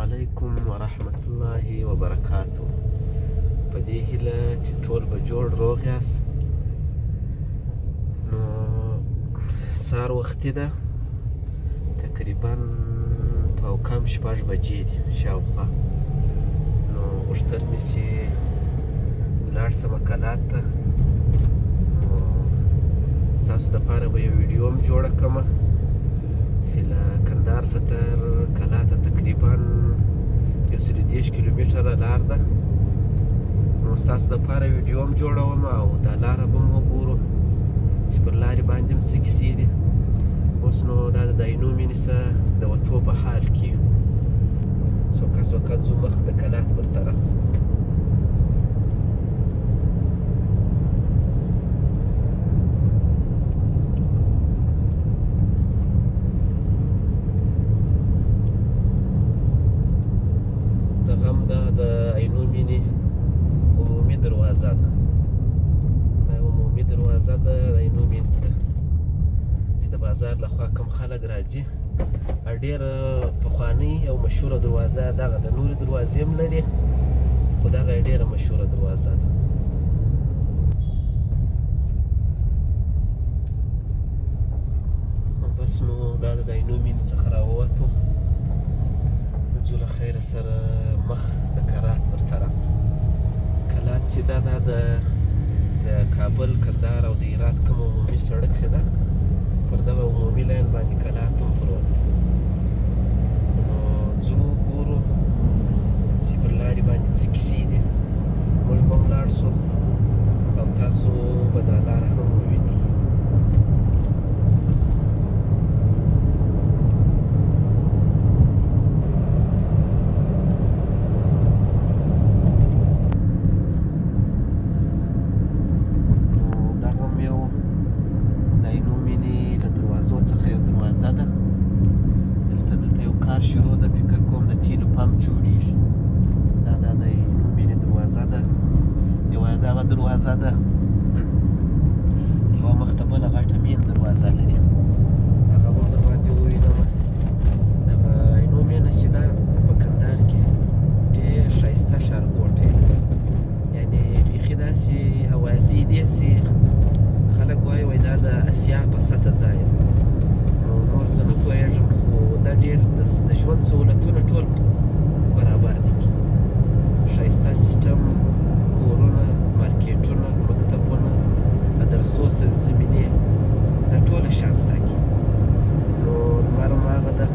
علیکم ورحمت الله وبرکاتو. په دې هیله چې ټول به جوړ روغ یاست. نو سهار وختي ده، تقریبا په کم 6 بجې دي شاوخوا. نو غوښتل مې چې ولاړ شم کلات ته. نو ستاسو دپاره به یو ویډیو هم جوړه کړمه چې له کندهار څخه تر کلاته تقریبا 130 کیلومتره لار ده. نو ستاسو دپاره ویډیو هم جوړوم او دا لاره به هم وګورو چې پر لارې باندې هم څه کیسې دي. اوس نو دا د عینو مینې څخه د وتو په حال کې یو. سوکه سوکه ځو مخ د کلات پر طرف. د عینو مینې عمومي دروازه ده. دا عمومي دروازه ده د عینو مینې ته چې د بازار لخوا کم خلک راځي. ډېر پخوانۍ او مشهوره دروازه دغه د نورې دروازې هم لري، خو دغه یې ډېره مشهوره دروازه ده. بس نو دا د عینو مینې څخه راووتو، ځو له خیره سره مخ د کرات پر طرف. کلات چې دا د کابل، کندهار او د هرات کوم عمومي سړک چې ده، پر دغه عمومي لاین باندې کلات هم پروت. نو ځو ګورو چې پر لارې باندې څه کیسې دي. موږ به هم لاړ شو او تاسو به دا لاره هم ووینئ. شروع ده، فکر کوم د تیلو پمپ جوړیږي. دا د عینو مینې دروازه ده. یوه دغه دروازه ده، یوه مخ ته بله غټه مین دروازه لري. هغه به در باندې ووینم. دغه عینو مینه چې ده په کندهار کې ډېر ښایسته ښارګوټی ده. یعنې بیخي داسې اوازې دي چې خلک وایي دا د اسیا په سطحه ځای ده. نو نور زه نه پوهېږم، خو دا ډېر د ژوند سهولتونه ټول برابر دي. ښایسته سیسټم، کورونه، مارکیټونه، مکتبونه، مدرسو زمینې، دا ټوله شانسته کې. نو لمر هم هغه ده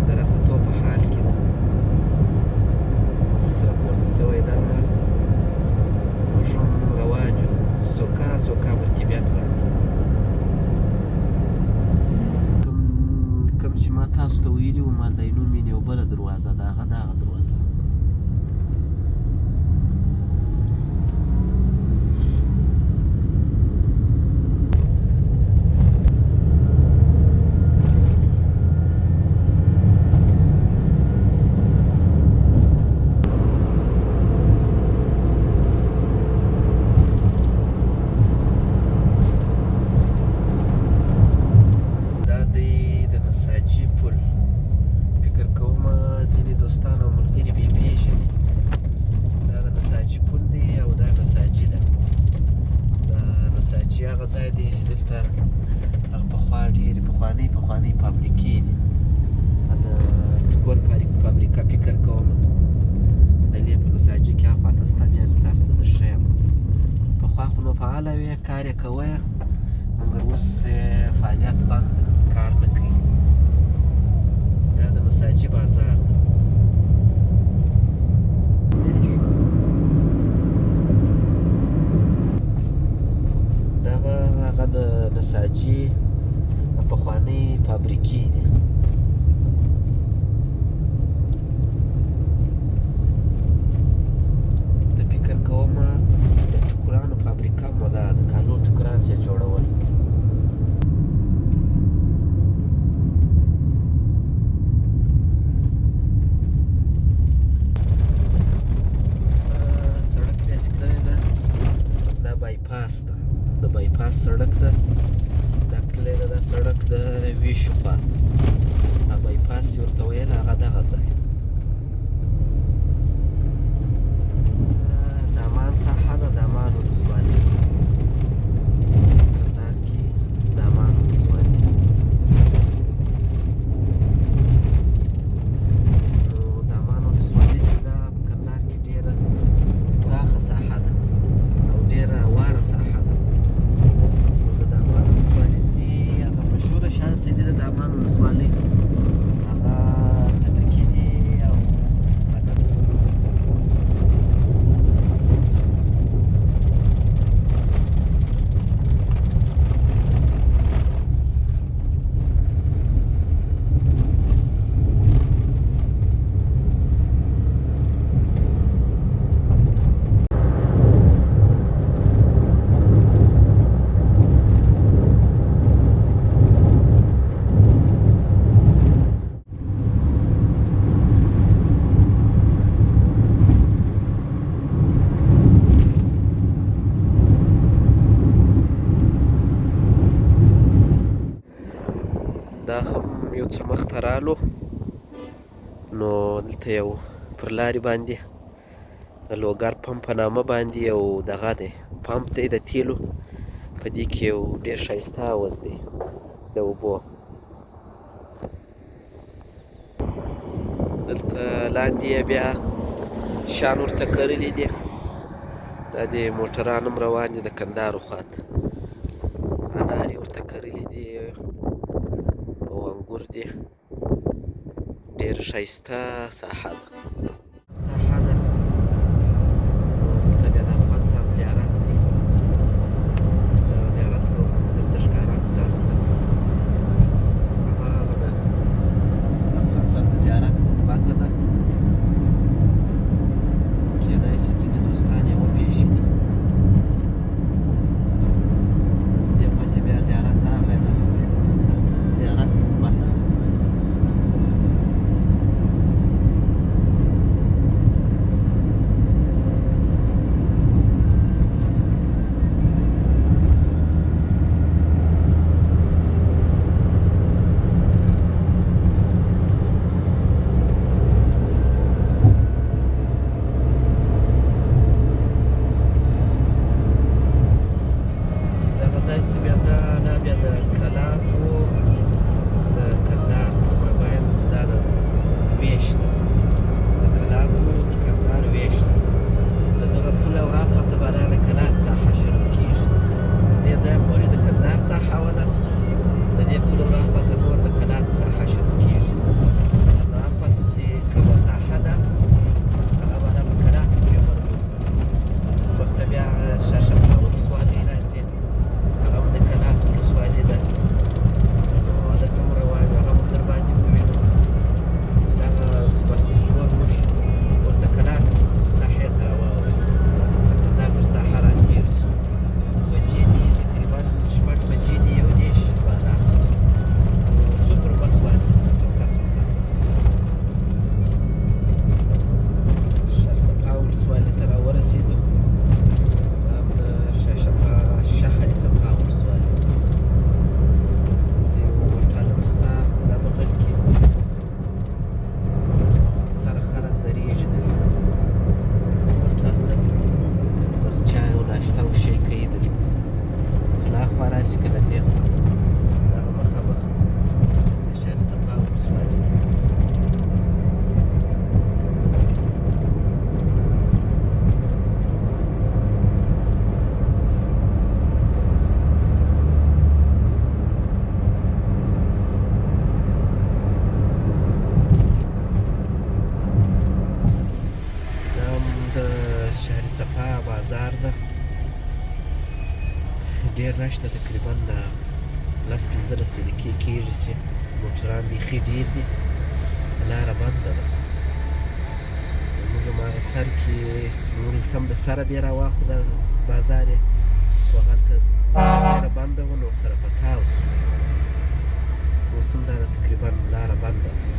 د راختو په حال کې ده. سره پورته شوی ده لمر. موږ هم روان یو سوکه سوکه پر طبیعت باندې. چې ما تاسو ته ویلي وم د عینو مینې یو بله دروازه ده، هغه دغه دروازه. هغه ځای دی چې دلته هغه پخوا ډېرې پخوانۍ فابریکې دي. د ټوکر فابریکه فکر کوم د لې په نساجي کې هاخواته شته. بیا زه تاسو ته درښیم. پخوا خو نو فعاله وې، کار یې کوی، مګر اوس فعالیت بند ده، کار نه کوي. دا د نساجي بازار ده. هغه د نساجي پخوانۍ فابریکې دي. د فکر کوم د ټوکرانو فابریکه مو ده، د کالو ټوکران یې جوړول. سړک داسې کړی ده، دا بایپاس ده، د بایپاس سړک ده. دا تللی ده دا سړک د ویشو خواته. بایپاس یې ورته ویل، هغه دغه ځای. څه مخته رالو نو دلته یو پر لارې باندې د لوګر پمپ په نامه باندې یو دغه دی پمپ دی د تیلو په دې کې یو ډېر ښایسته حوض دی د اوبو دلته لاندې یې بیا شان ورته کرلي دي دا د موټران هم روان دي د کندهار خواته انار یې ورته کرلي دي او انګور دي ډېر ښایسته ساحه ده دلته بیا د افغان صاحب زیارت دی دغه زیارت به درته ښکاره کړو تاسو ته هماغه د افغان صاحب د زیارت ګنبده ده کېدای شي ځینې دوستان یې وپېژني دې خواته بیا زیارت راغی ده زیارت ګنبده ده ډېر نشته تقریبا 10-15 دقیقې کېږي چې موټران بیخي ډېر دي لاره بنده ده زموږ هماغه سر کې موږ سم د سره بیا راواخلو دا بازار یې خو هلته ډېره بنده وه نو سره پساو شو اوس هم دا تقریبا لاره بنده ده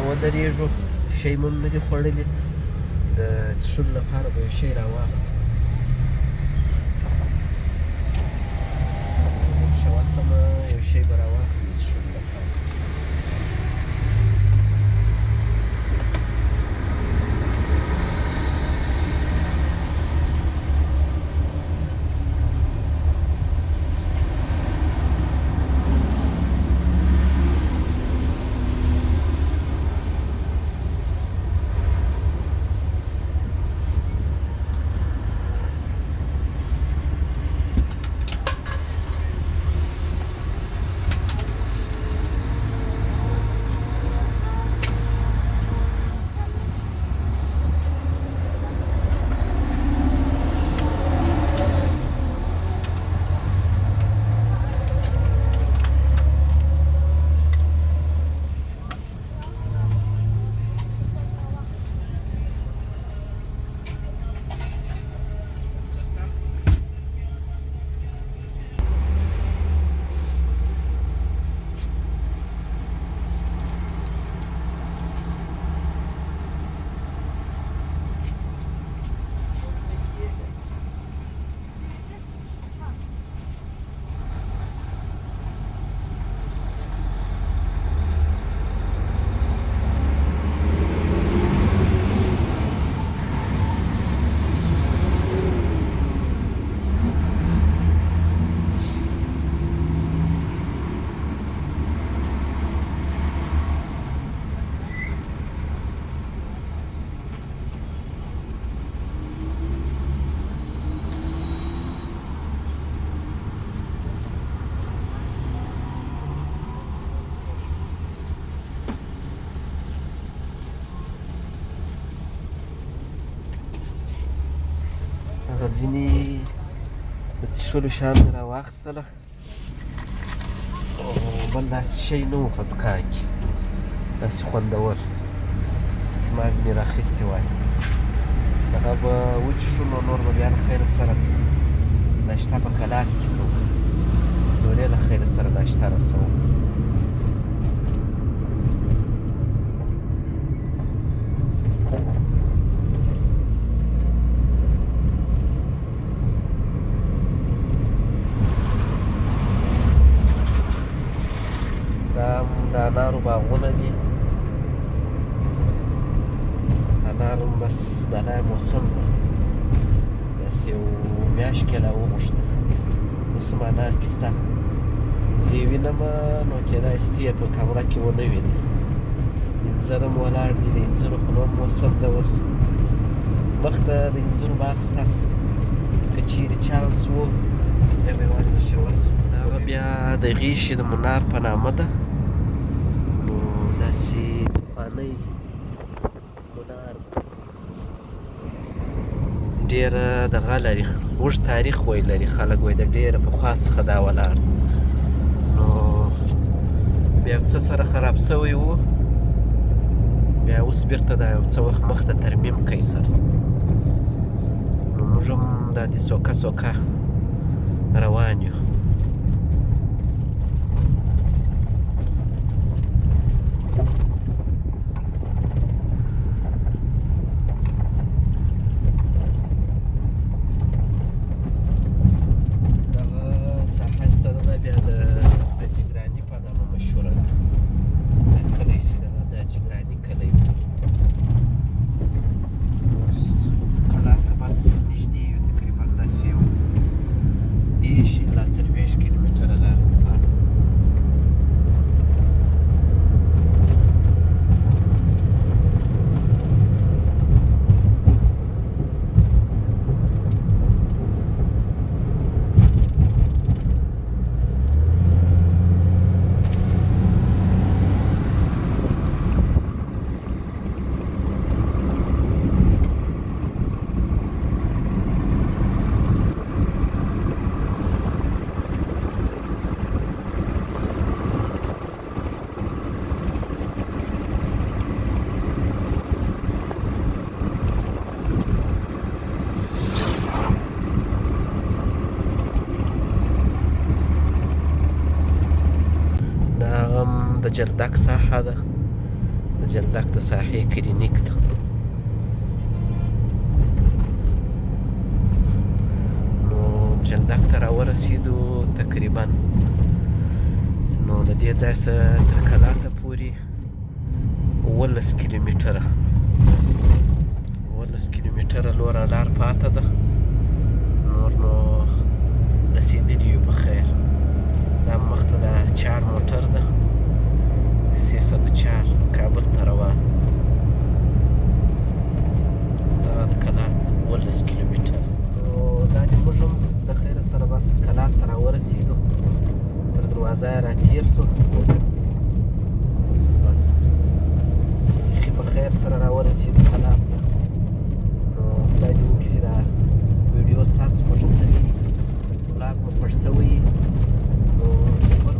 ودرېږو شی مو نه دي خوړلي د څښلو لپاره به یو شی راواخلو شوه سمه یو شی به راواخلو د څښلو لپاره ځینې د څښلو شیان مې راواخیستله او بل داسې شی نه و په دوکان کې داسې خوندور داسې ما ځینې راخیستې وای هغه به وچښو نو نور به بیا له خیره سره ناشته په کلات کې کوو ډوډۍ له خیره سره ناشته رسوم د انارو باغونه دي انار هم بس بلای موسم ده بس یو میاشت کې لا وغوښته اوس هم انار کې شته زه یې وینم نو کیدای شي ته یې په کمره کې ونه وینې انځر هم ولاړ دي د انځرو خو نور موسم ده اوس مخته د انځرو باغ شته که چیرې چانس و بیا به یې ور ګوشور شو هغه بیا د غیشې د منار په نامه ده داسې پخوانی منار ډېره دغه لري اوږد تاریخ وی لري خلک وایي د ډېره پخوا څخه دا ولاړ نو بیا یو څه سره خراب شوی و بیا اوس بېرته دا یو څه وخت مخته ترمیم کوي سر نو موږ هم دا د سوکه سوکه روان یو د جلدک ساحه ده د جلدک د ساحې کلینیک ده نو جلدک ته راورسېدو تقریبا نو د دې ځای څخه تر کلاته پورې 11 کیلومتره 11 کیلومتره لوره لار پاته ده نور نو رسېدلي یو په خیر دا مخته د 4 موټر ده 304 کابل ته روان دا د کلات 11 کیلومتر نو دا چې موږ هم د خیره سره بس کلات ته راورسېدو تر دروازه یې راتېر شو بس بیخي په خیر سره راورسېدو کلات ته نو خدای دې وکړي چې دا ویډیو ستاسو خوښه شوې ولاګ مو خوښ شوی نو